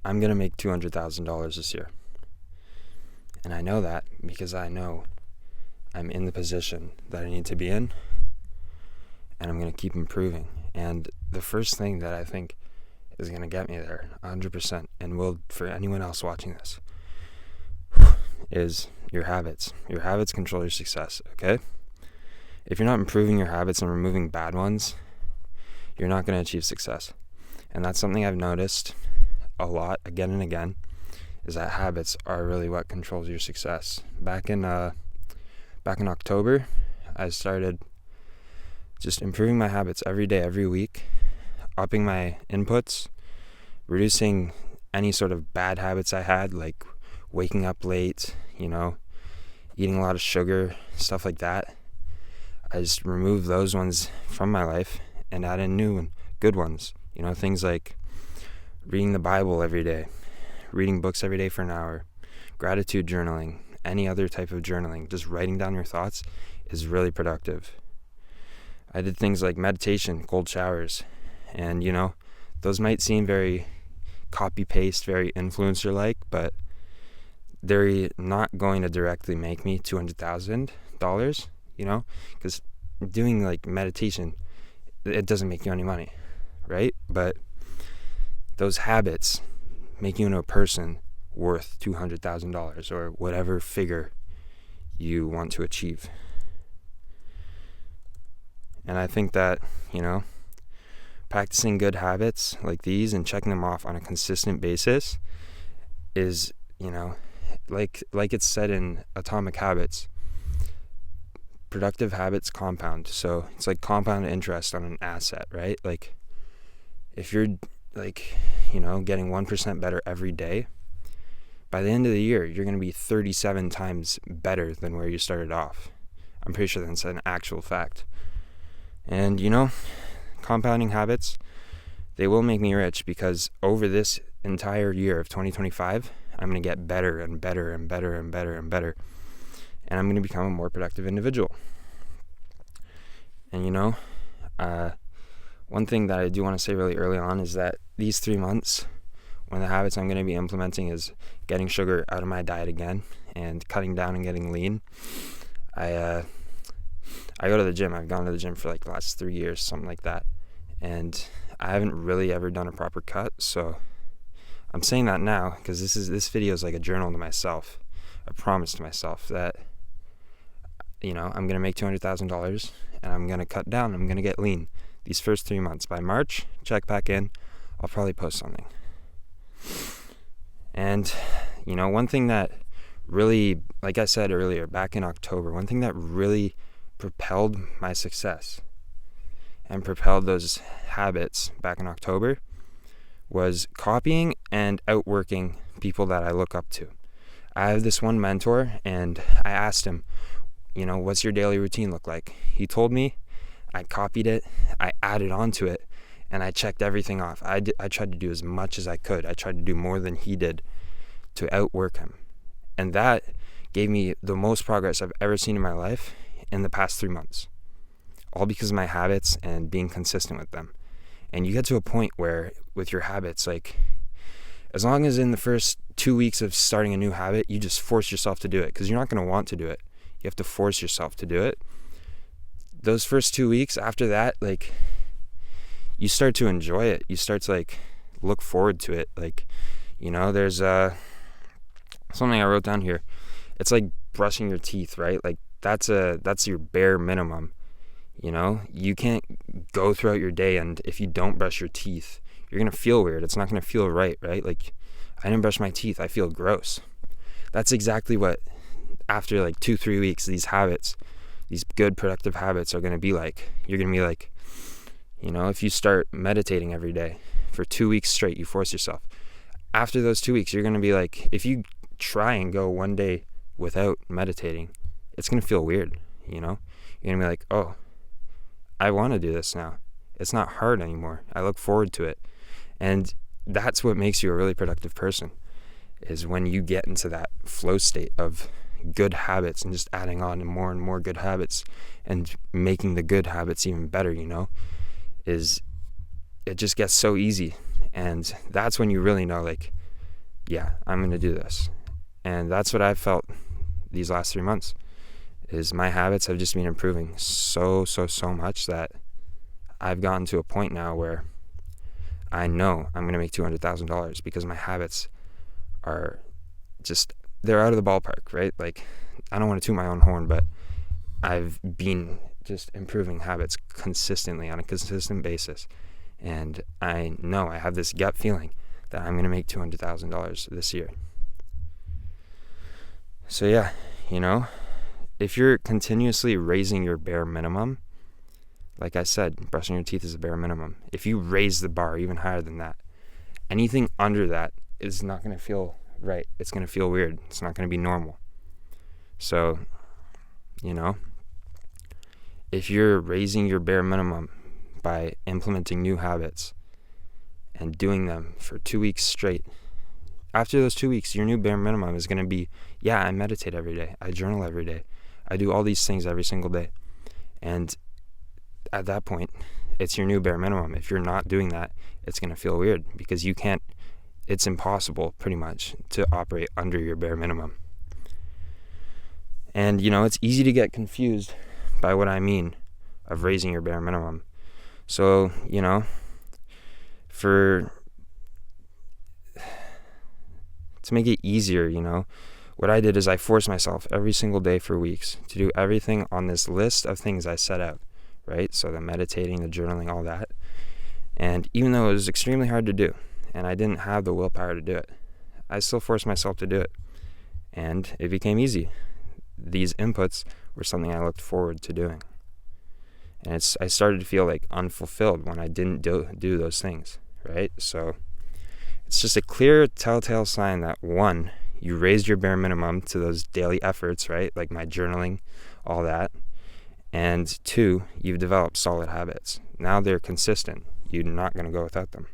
I'm going to make $200,000 this year. And I know that because I know I'm in the position that I need to be in, and I'm going to keep improving. And the first thing that I think is going to get me there 100%, and will for anyone else watching this, is your habits. Your habits control your success, okay? If you're not improving your habits and removing bad ones, you're not going to achieve success. And that's something I've noticed a lot again and again, is that habits are really what controls your success. Back in October, I started just improving my habits every day, every week, upping my inputs, reducing any sort of bad habits I had, like waking up late, eating a lot of sugar, stuff like that. I just removed those ones from my life and add in new and good ones. Things like reading the Bible every day, reading books every day for an hour, gratitude journaling, any other type of journaling. Just writing down your thoughts is really productive. I did things like meditation, cold showers, and those might seem very copy-paste, very influencer-like, but they're not going to directly make me $200,000, because doing like meditation, it doesn't make you any money, right? But those habits make you into a person worth $200,000 or whatever figure you want to achieve. And I think that, practicing good habits like these and checking them off on a consistent basis is, like it's said in Atomic Habits, productive habits compound. So it's like compound interest on an asset, right? Like if you're getting 1% better every day, by the end of the year, you're going to be 37 times better than where you started off. I'm pretty sure that's an actual fact. And, compounding habits, they will make me rich, because over this entire year of 2025, I'm going to get better and better and better and better and better. And I'm going to become a more productive individual. And, one thing that I do want to say really early on is that these 3 months, one of the habits I'm going to be implementing is getting sugar out of my diet again and cutting down and getting lean. I go to the gym. I've gone to the gym for like the last 3 years, something like that. And I haven't really ever done a proper cut. So I'm saying that now because this video is like a journal to myself, a promise to myself that, I'm going to make $200,000 and I'm going to cut down. I'm going to get lean these first 3 months. By March, check back in. I'll probably post something. And, one thing that really, like I said earlier, back in October, one thing that really propelled my success and propelled those habits back in October was copying and outworking people that I look up to. I have this one mentor, and I asked him, what's your daily routine look like? He told me. I copied it, I added on to it, and I checked everything off. I tried to do as much as I could. I tried to do more than he did to outwork him. And that gave me the most progress I've ever seen in my life in the past 3 months. All because of my habits and being consistent with them. And you get to a point where with your habits, like as long as in the first 2 weeks of starting a new habit, you just force yourself to do it, because you're not going to want to do it. You have to force yourself to do it. Those first 2 weeks, after that, like you start to enjoy it. You start to like look forward to it. Like, there's something I wrote down here. It's like brushing your teeth, right? Like that's your bare minimum. You can't go throughout your day, and if you don't brush your teeth, you're going to feel weird. It's not going to feel right? Like I didn't brush my teeth. I feel gross. That's exactly what, after like 2-3 weeks, these habits, these good productive habits are going to be like. You're going to be like, if you start meditating every day for 2 weeks straight, you force yourself. After those 2 weeks, you're going to be like, if you try and go one day without meditating, it's going to feel weird, You're going to be like, oh, I want to do this now. It's not hard anymore. I look forward to it. And that's what makes you a really productive person, is when you get into that flow state of good habits and just adding on to more and more good habits and making the good habits even better, is it just gets so easy. And that's when you really know, like, yeah, I'm going to do this. And that's what I've felt these last 3 months, is my habits have just been improving so much that I've gotten to a point now where I know I'm going to make $200,000 because my habits are just, they're out of the ballpark, right? Like, I don't want to toot my own horn, but I've been just improving habits consistently on a consistent basis. And I know, I have this gut feeling that I'm going to make $200,000 this year. So yeah, if you're continuously raising your bare minimum, like I said, brushing your teeth is a bare minimum. If you raise the bar even higher than that, anything under that is not going to feel right. It's going to feel weird. It's not going to be normal. So, if you're raising your bare minimum by implementing new habits and doing them for 2 weeks straight, after those 2 weeks, your new bare minimum is going to be, yeah, I meditate every day. I journal every day. I do all these things every single day. And at that point, it's your new bare minimum. If you're not doing that, it's going to feel weird because it's impossible pretty much to operate under your bare minimum. And, it's easy to get confused by what I mean of raising your bare minimum. So, to make it easier, what I did is I forced myself every single day for weeks to do everything on this list of things I set out, right? So the meditating, the journaling, all that. And even though it was extremely hard to do and I didn't have the willpower to do it, I still forced myself to do it. And it became easy. These inputs were something I looked forward to doing. And I started to feel like unfulfilled when I didn't do those things, right? So it's just a clear telltale sign that, one, you raised your bare minimum to those daily efforts, right? Like my journaling, all that. And two, you've developed solid habits. Now they're consistent. You're not going to go without them.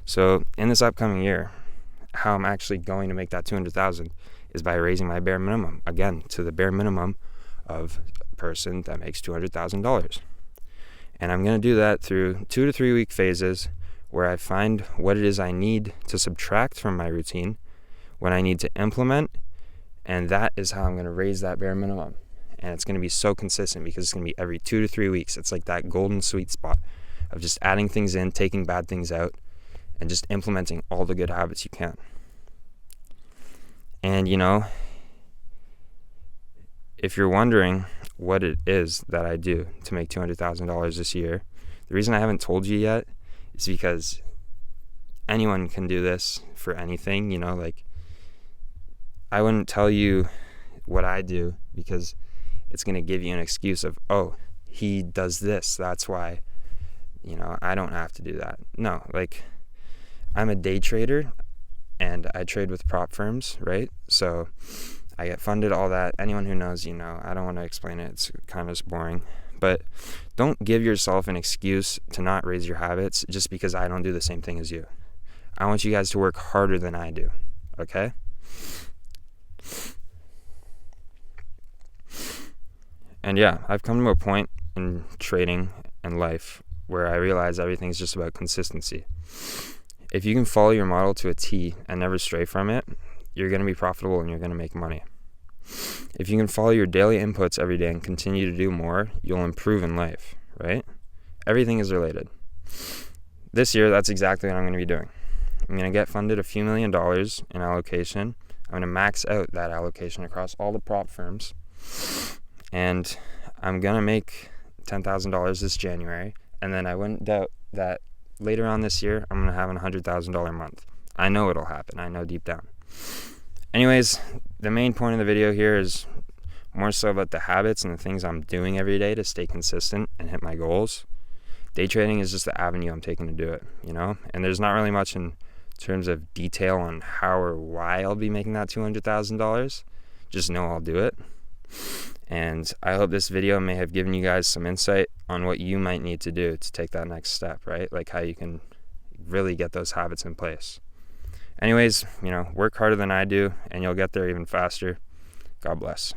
So in this upcoming year, how I'm actually going to make that $200,000 is by raising my bare minimum, again, to the bare minimum of a person that makes $200,000. And I'm going to do that through 2 to 3 week phases where I find what it is I need to subtract from my routine, what I need to implement, and that is how I'm going to raise that bare minimum. And it's going to be so consistent because it's going to be every 2 to 3 weeks. It's like that golden sweet spot of just adding things in, taking bad things out, and just implementing all the good habits you can. And, if you're wondering what it is that I do to make $200,000 this year, the reason I haven't told you yet is because anyone can do this for anything, like I wouldn't tell you what I do because it's going to give you an excuse of, oh, he does this, that's why, I don't have to do that. No, like I'm a day trader and I trade with prop firms, right? So I get funded, all that. Anyone who knows, I don't want to explain it. It's kind of boring. But don't give yourself an excuse to not raise your habits just because I don't do the same thing as you. I want you guys to work harder than I do, okay? And yeah, I've come to a point in trading and life where I realize everything's just about consistency. If you can follow your model to a T and never stray from it, you're going to be profitable and you're going to make money. If you can follow your daily inputs every day and continue to do more, you'll improve in life, right? Everything is related. This year, that's exactly what I'm going to be doing. I'm going to get funded a few $1 million in allocation. I'm going to max out that allocation across all the prop firms. And I'm going to make $10,000 this January. And then I wouldn't doubt that later on this year, I'm going to have a $100,000 month. I know it'll happen. I know deep down. Anyways, the main point of the video here is more so about the habits and the things I'm doing every day to stay consistent and hit my goals. Day trading is just the avenue I'm taking to do it, And there's not really much in terms of detail on how or why I'll be making that $200,000. Just know I'll do it. And I hope this video may have given you guys some insight on what you might need to do to take that next step, right? Like how you can really get those habits in place. Anyways, work harder than I do and you'll get there even faster. God bless.